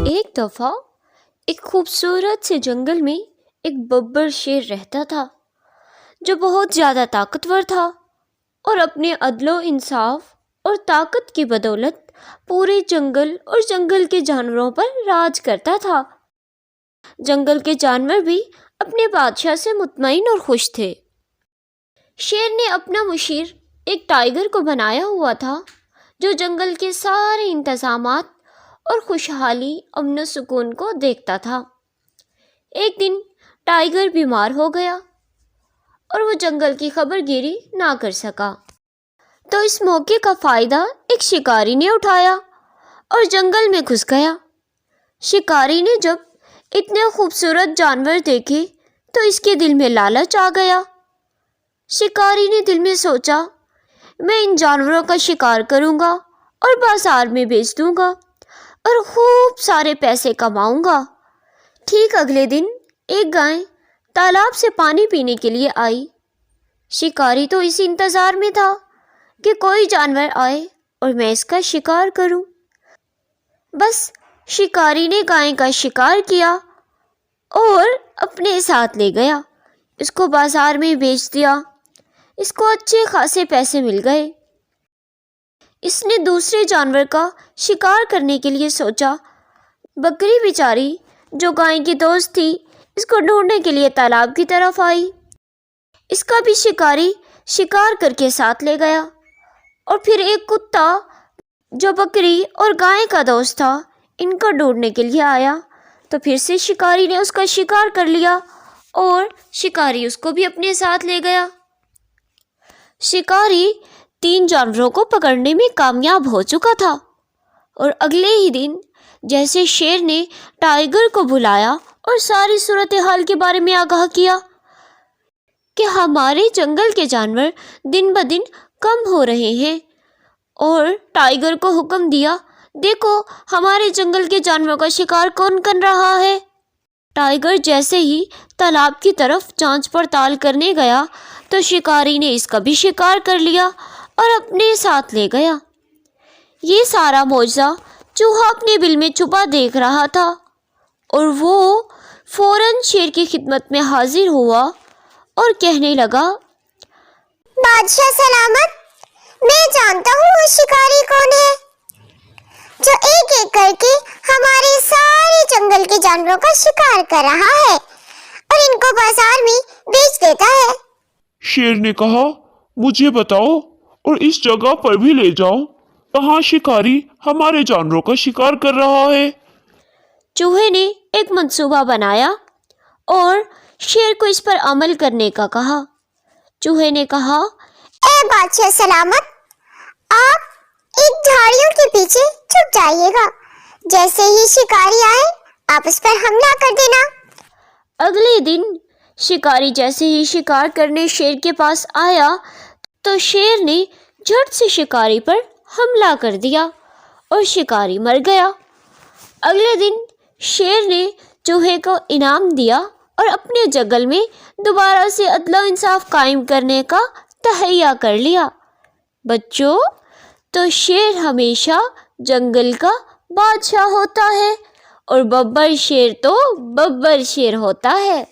ایک دفعہ ایک خوبصورت سے جنگل میں ایک ببر شیر رہتا تھا جو بہت زیادہ طاقتور تھا اور اپنے عدل و انصاف اور طاقت کی بدولت پورے جنگل اور جنگل کے جانوروں پر راج کرتا تھا۔ جنگل کے جانور بھی اپنے بادشاہ سے مطمئن اور خوش تھے۔ شیر نے اپنا مشیر ایک ٹائیگر کو بنایا ہوا تھا جو جنگل کے سارے انتظامات اور خوشحالی امن و سکون کو دیکھتا تھا۔ ایک دن ٹائیگر بیمار ہو گیا اور وہ جنگل کی خبر گیری نہ کر سکا، تو اس موقع کا فائدہ ایک شکاری نے اٹھایا اور جنگل میں گھس گیا۔ شکاری نے جب اتنے خوبصورت جانور دیکھے تو اس کے دل میں لالچ آ گیا۔ شکاری نے دل میں سوچا، میں ان جانوروں کا شکار کروں گا اور بازار میں بیچ دوں گا اور خوب سارے پیسے کماؤں گا۔ ٹھیک اگلے دن ایک گائے تالاب سے پانی پینے کے لیے آئی۔ شکاری تو اس انتظار میں تھا کہ کوئی جانور آئے اور میں اس کا شکار کروں۔ بس شکاری نے گائے کا شکار کیا اور اپنے ساتھ لے گیا، اس کو بازار میں بیچ دیا۔ اس کو اچھے خاصے پیسے مل گئے۔ اس نے دوسرے جانور کا شکار کرنے کے لیے سوچا۔ بکری بیچاری جو گائے کی دوست تھی اس کو ڈھونڈنے کے لیے تالاب کی طرف آئی۔ اس کا بھی شکاری شکار کر کے ساتھ لے گیا، اور پھر ایک کتا جو بکری اور گائے کا دوست تھا ان کو ڈھونڈنے کے لیے آیا، تو پھر سے شکاری نے اس کا شکار کر لیا اور شکاری اس کو بھی اپنے ساتھ لے گیا۔ شکاری 3 جانوروں کو پکڑنے میں کامیاب ہو چکا تھا، اور اگلے ہی دن جیسے شیر نے ٹائیگر کو بلایا اور ساری صورتحال کے بارے میں آگاہ کیا کہ ہمارے جنگل کے جانور دن بدن کم ہو رہے ہیں، اور ٹائیگر کو حکم دیا، دیکھو ہمارے جنگل کے جانوروں کا شکار کون کر رہا ہے۔ ٹائیگر جیسے ہی تالاب کی طرف جانچ پڑتال کرنے گیا تو شکاری نے اس کا بھی شکار کر لیا اور اپنے ساتھ لے گیا۔ یہ سارا معجزہ چوہا اپنے بل میں چھپا دیکھ رہا تھا، اور وہ فوراً شیر کی خدمت میں حاضر ہوا اور کہنے لگا، بادشاہ سلامت، میں جانتا ہوں وہ شکاری کون ہے جو ایک ایک کر کے ہمارے سارے جنگل کے جانوروں کا شکار کر رہا ہے اور ان کو بازار میں بیچ دیتا ہے۔ شیر نے کہا، مجھے بتاؤ اور اس جگہ پر بھی لے جاؤ کہاں شکاری ہمارے جانوروں کا شکار کر رہا ہے۔ چوہے نے ایک منصوبہ بنایا اور شیر کو اس پر عمل کرنے کا کہا۔ چوہے نے کہا، اے بادشاہ سلامت، آپ ایک جھاڑیوں کے پیچھے چھپ جائیے گا، جیسے ہی شکاری آئے آپ اس پر حملہ کر دینا۔ اگلے دن شکاری جیسے ہی شکار کرنے شیر کے پاس آیا تو شیر نے جھٹ سے شکاری پر حملہ کر دیا اور شکاری مر گیا۔ اگلے دن شیر نے چوہے کو انعام دیا اور اپنے جنگل میں دوبارہ سے عدل و انصاف قائم کرنے کا تہیہ کر لیا۔ بچوں، تو شیر ہمیشہ جنگل کا بادشاہ ہوتا ہے اور ببر شیر تو ببر شیر ہوتا ہے۔